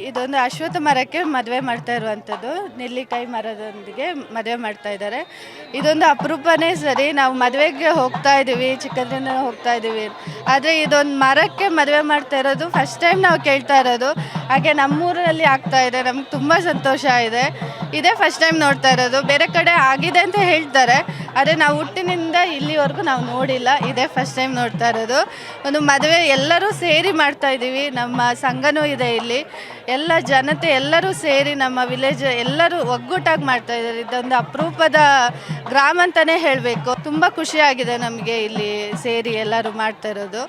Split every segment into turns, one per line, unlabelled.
ಇದೊಂದು ಅಶ್ವತ್ಥ ಮರಕ್ಕೆ ಮದುವೆ ಮಾಡ್ತಾ ಇರುವಂಥದ್ದು, ನೆಲ್ಲಿಕಾಯಿ ಮರದೊಂದಿಗೆ ಮದುವೆ ಮಾಡ್ತಾ ಇದ್ದಾರೆ. ಇದೊಂದು ಅಪರೂಪನೇ ಸರಿ. ನಾವು ಮದುವೆಗೆ ಹೋಗ್ತಾ ಇದ್ದೀವಿ, ಚಿಕ್ಕದ್ರಿಂದ ಹೋಗ್ತಾ ಇದ್ದೀವಿ, ಆದರೆ ಇದೊಂದು ಮರಕ್ಕೆ ಮದುವೆ ಮಾಡ್ತಾ ಇರೋದು ಫಸ್ಟ್ ಟೈಮ್ ನಾವು ಕೇಳ್ತಾ ಇರೋದು. ಹಾಗೆ ನಮ್ಮೂರಲ್ಲಿ ಆಗ್ತಾ ಇದೆ, ನಮ್ಗೆ ತುಂಬ ಸಂತೋಷ ಇದೆ. ಇದೇ ಫಸ್ಟ್ ಟೈಮ್ ನೋಡ್ತಾ ಇರೋದು. ಬೇರೆ ಕಡೆ ಆಗಿದೆ ಅಂತ ಹೇಳ್ತಾರೆ, ಆದರೆ ನಾವು ಹುಟ್ಟಿನಿಂದ ಇಲ್ಲಿವರೆಗೂ ನಾವು ನೋಡಿಲ್ಲ. ಇದೇ ಫಸ್ಟ್ ಟೈಮ್ ನೋಡ್ತಾ ಇರೋದು. ಒಂದು ಮದುವೆ ಎಲ್ಲರೂ ಸೇರಿ ಮಾಡ್ತಾ ಇದ್ದೀವಿ. ನಮ್ಮ ಸಂಘನೂ ಇದೆ ಇಲ್ಲಿ, ಎಲ್ಲ ಜನತೆ ಎಲ್ಲರೂ ಸೇರಿ ನಮ್ಮ ವಿಲೇಜ್ ಎಲ್ಲರೂ ಒಗ್ಗೂಟಾಗಿ ಮಾಡ್ತಾ ಇದ್ದಾರೆ. ಇದೊಂದು ಅಪರೂಪದ ಗ್ರಾಮ ಅಂತಲೇ ಹೇಳಬೇಕು. ತುಂಬ ಖುಷಿಯಾಗಿದೆ ನಮಗೆ ಇಲ್ಲಿ ಸೇರಿ ಎಲ್ಲರೂ ಮಾಡ್ತಾ ಇರೋದು.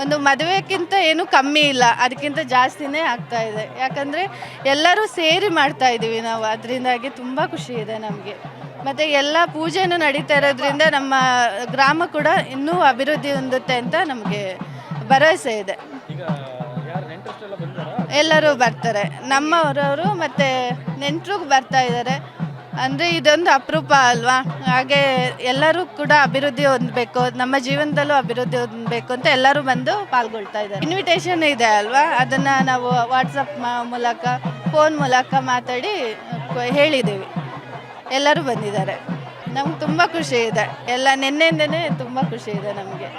ಒಂದು ಮದುವೆಗಿಂತ ಏನೂ ಕಮ್ಮಿ ಇಲ್ಲ, ಅದಕ್ಕಿಂತ ಜಾಸ್ತಿನೇ ಆಗ್ತಾ ಇದೆ. ಯಾಕಂದರೆ ಎಲ್ಲರೂ ಸೇರಿ ಮಾಡ್ತಾ ಇದ್ದೀವಿ ನಾವು, ಅದರಿಂದಾಗಿ ತುಂಬ ಖುಷಿ ಇದೆ ನಮಗೆ. ಮತ್ತು ಎಲ್ಲ ಪೂಜೆನೂ ನಡೀತಾ ಇರೋದ್ರಿಂದ ನಮ್ಮ ಗ್ರಾಮ ಕೂಡ ಇನ್ನೂ ಅಭಿವೃದ್ಧಿ ಹೊಂದುತ್ತೆ ಅಂತ ನಮಗೆ ಭರವಸೆ ಇದೆ. ಎಲ್ಲರೂ ಬರ್ತಾರೆ, ನಮ್ಮವರವರು ಮತ್ತು ನೆಂಟರು ಬರ್ತಾ ಇದ್ದಾರೆ. ಅಂದರೆ ಇದೊಂದು ಅಪರೂಪ ಅಲ್ವಾ, ಹಾಗೆ ಎಲ್ಲರೂ ಕೂಡ ಅಭಿವೃದ್ಧಿ ಹೊಂದಬೇಕು, ನಮ್ಮ ಜೀವನದಲ್ಲೂ ಅಭಿವೃದ್ಧಿ ಹೊಂದಬೇಕು ಅಂತ ಎಲ್ಲರೂ ಬಂದು ಪಾಲ್ಗೊಳ್ತಾ ಇದ್ದಾರೆ. ಇನ್ವಿಟೇಷನ್ ಇದೆ ಅಲ್ವಾ, ಅದನ್ನು ನಾವು ವಾಟ್ಸಪ್ ಮೂಲಕ ಫೋನ್ ಮೂಲಕ ಮಾತಾಡಿ ಹೇಳಿದ್ದೀವಿ. ಎಲ್ಲರೂ ಬಂದಿದ್ದಾರೆ, ನಮ್ಗೆ ತುಂಬ ಖುಷಿ ಇದೆ. ಎಲ್ಲ ನಿನ್ನೆಯಿಂದನೇ ತುಂಬ ಖುಷಿ ಇದೆ ನಮಗೆ.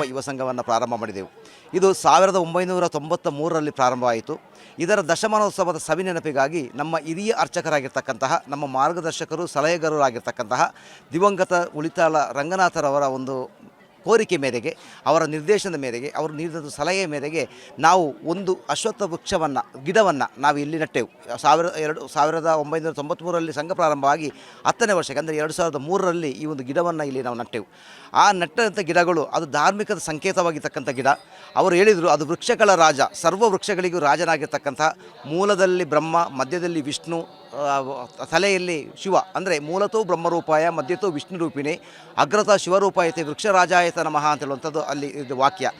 ಯುವ ಸಂಘವನ್ನು ಪ್ರಾರಂಭ ಮಾಡಿದೆವು. ಇದು 1993ರಲ್ಲಿ ಪ್ರಾರಂಭವಾಯಿತು. ಇದರ ದಶಮಾನೋತ್ಸವದ ಸವಿನೆನಪಿಗಾಗಿ ನಮ್ಮ ಹಿರಿಯ ಅರ್ಚಕರಾಗಿರ್ತಕ್ಕಂತಹ, ನಮ್ಮ ಮಾರ್ಗದರ್ಶಕರು ಸಲಹೆಗಾರರಾಗಿರ್ತಕ್ಕಂತಹ ದಿವಂಗತ ಉಳಿತಾಳ ರಂಗನಾಥರವರ ಒಂದು ಕೋರಿಕೆ ಮೇರೆಗೆ, ಅವರ ನಿರ್ದೇಶನದ ಮೇರೆಗೆ, ಅವರು ನೀಡಿದ ಸಲಹೆಯ ಮೇರೆಗೆ ನಾವು ಒಂದು ಅಶ್ವತ್ಥ ವೃಕ್ಷವನ್ನು, ಗಿಡವನ್ನು ನಾವು ಇಲ್ಲಿ ನೆಟ್ಟೆವು. 1993ರಲ್ಲಿ ಸಂಘ ಪ್ರಾರಂಭವಾಗಿ 10ನೇ ವರ್ಷಕ್ಕೆ, ಅಂದರೆ 2003ರಲ್ಲಿ ಈ ಒಂದು ಗಿಡವನ್ನು ಇಲ್ಲಿ ನಾವು ನೆಟ್ಟೆವು. ಆ ನೆಟ್ಟಂಥ ಗಿಡಗಳು ಅದು ಧಾರ್ಮಿಕದ ಸಂಕೇತವಾಗಿರ್ತಕ್ಕಂಥ ಗಿಡ. ಅವರು ಹೇಳಿದರು, ಅದು ವೃಕ್ಷಗಳ ರಾಜ, ಸರ್ವ ವೃಕ್ಷಗಳಿಗೂ ರಾಜನಾಗಿರ್ತಕ್ಕಂಥ, ಮೂಲದಲ್ಲಿ ಬ್ರಹ್ಮ, ಮಧ್ಯದಲ್ಲಿ ವಿಷ್ಣು, ತಲೆಯಲ್ಲಿ ಶಿವ, ಅಂದರೆ ಮೂಲತೋ ಬ್ರಹ್ಮರೂಪಾಯ ಮಧ್ಯತೋ ವಿಷ್ಣು ರೂಪಿಣಿ ಅಗ್ರತ ಶಿವರೂಪಾಯತೆ ವೃಕ್ಷರಾಜಾಯತ ನಮಃ ಅಂತ ಹೇಳುವಂಥದ್ದು ಅಲ್ಲಿ ಇದು ವಾಕ್ಯ.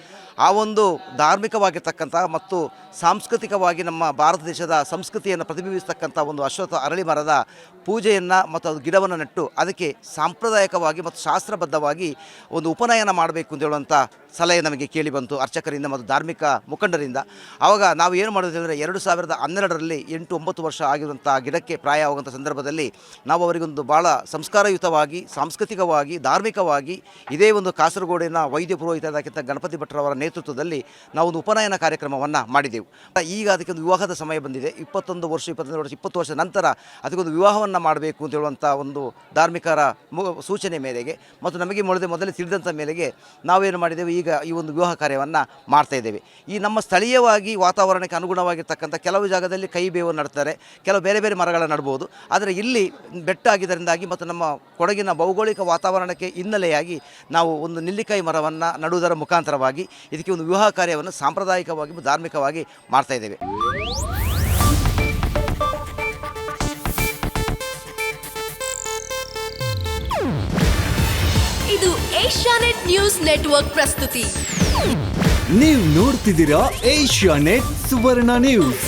ಆ ಒಂದು ಧಾರ್ಮಿಕವಾಗಿರ್ತಕ್ಕಂಥ ಮತ್ತು ಸಾಂಸ್ಕೃತಿಕವಾಗಿ ನಮ್ಮ ಭಾರತ ದೇಶದ ಸಂಸ್ಕೃತಿಯನ್ನು ಪ್ರತಿಬಿಂಬಿಸ್ತಕ್ಕಂಥ ಒಂದು ಅಶ್ವತ್ಥ ಅರಳಿ ಮರದ ಪೂಜೆಯನ್ನು ಮತ್ತು ಅದು ಗಿಡವನ್ನು ನೆಟ್ಟು ಅದಕ್ಕೆ ಸಾಂಪ್ರದಾಯಿಕವಾಗಿ ಮತ್ತು ಶಾಸ್ತ್ರಬದ್ಧವಾಗಿ ಒಂದು ಉಪನಯನ ಮಾಡಬೇಕು ಅಂತ ಹೇಳುವಂಥ ಸಲಹೆ ನಮಗೆ ಕೇಳಿ ಬಂತು ಅರ್ಚಕರಿಂದ ಮತ್ತು ಧಾರ್ಮಿಕ ಮುಖಂಡರಿಂದ. ಆವಾಗ ನಾವು ಏನು ಮಾಡೋದು ಅಂದರೆ 2012ರಲ್ಲಿ 8-9 ವರ್ಷ ಆಗಿರುವಂಥ ಗಿಡಕ್ಕೆ ಪ್ರಾಯವಾಗುವಂಥ ಸಂದರ್ಭದಲ್ಲಿ ನಾವು ಅವರಿಗೊಂದು ಭಾಳ ಸಂಸ್ಕಾರಯುತವಾಗಿ, ಸಾಂಸ್ಕೃತಿಕವಾಗಿ, ಧಾರ್ಮಿಕವಾಗಿ ಇದೇ ಒಂದು ಕಾಸರಗೋಡಿನ ವೈದ್ಯ ಪುರೋಹಿತರಾಗಿದ್ದ ಗಣಪತಿ ಭಟ್ರವರ ನೇತೃತ್ವದಲ್ಲಿ ನಾವು ಒಂದು ಉಪನಯನ ಕಾರ್ಯಕ್ರಮವನ್ನು ಮಾಡಿದೆವು. ಈಗ ಅದಕ್ಕೊಂದು ವಿವಾಹದ ಸಮಯ ಬಂದಿದೆ. 21 ವರ್ಷ, 22 ವರ್ಷ, 20 ವರ್ಷ ನಂತರ ಅದಕ್ಕೊಂದು ವಿವಾಹವನ್ನು ಮಾಡಬೇಕು ಅಂತ ಹೇಳುವಂಥ ಒಂದು ಧಾರ್ಮಿಕರ ಸೂಚನೆ ಮೇರೆಗೆ ಮತ್ತು ನಮಗೆ ಮೊದಲೇ ತಿಳಿದಂಥ ಮೇರೆಗೆ ನಾವೇನು ಮಾಡಿದ್ದೇವೆ, ಈಗ ಈ ಒಂದು ವಿವಾಹ ಕಾರ್ಯವನ್ನು ಮಾಡ್ತಾಯಿದ್ದೇವೆ. ಈ ನಮ್ಮ ಸ್ಥಳೀಯವಾಗಿ ವಾತಾವರಣಕ್ಕೆ ಅನುಗುಣವಾಗಿರ್ತಕ್ಕಂಥ ಕೆಲವು ಜಾಗದಲ್ಲಿ ಕೈ ಬೇವು ನಡ್ತಾರೆ, ಕೆಲವು ಬೇರೆ ಬೇರೆ ಮರಗಳನ್ನು ನಡ್ಬೋದು. ಆದರೆ ಇಲ್ಲಿ ಬೆಟ್ಟ ಆಗಿದ್ದರಿಂದಾಗಿ ಮತ್ತು ನಮ್ಮ ಕೊಡಗಿನ ಭೌಗೋಳಿಕ ವಾತಾವರಣಕ್ಕೆ ಹಿನ್ನೆಲೆಯಾಗಿ ನಾವು ಒಂದು ನೆಲ್ಲಿಕಾಯಿ ಮರವನ್ನು ನಡುವುದರ ಮುಖಾಂತರವಾಗಿ ಇದಕ್ಕೆ ಒಂದು ವಿವಾಹ ಕಾರ್ಯವನ್ನು ಸಾಂಪ್ರದಾಯಿಕವಾಗಿ ಮತ್ತು ಧಾರ್ಮಿಕವಾಗಿ ಮಾಡ್ತಾಯಿದ್ದೇವೆ.
ಇದು ಏಷ್ಯಾನೆಟ್ ನ್ಯೂಸ್ ನೆಟ್ವರ್ಕ್ ಪ್ರಸ್ತುತಿ.
ನೀವು ನೋಡ್ತಿದ್ದೀರಾ ಏಷ್ಯಾನೆಟ್ ಸುವರ್ಣ ನ್ಯೂಸ್.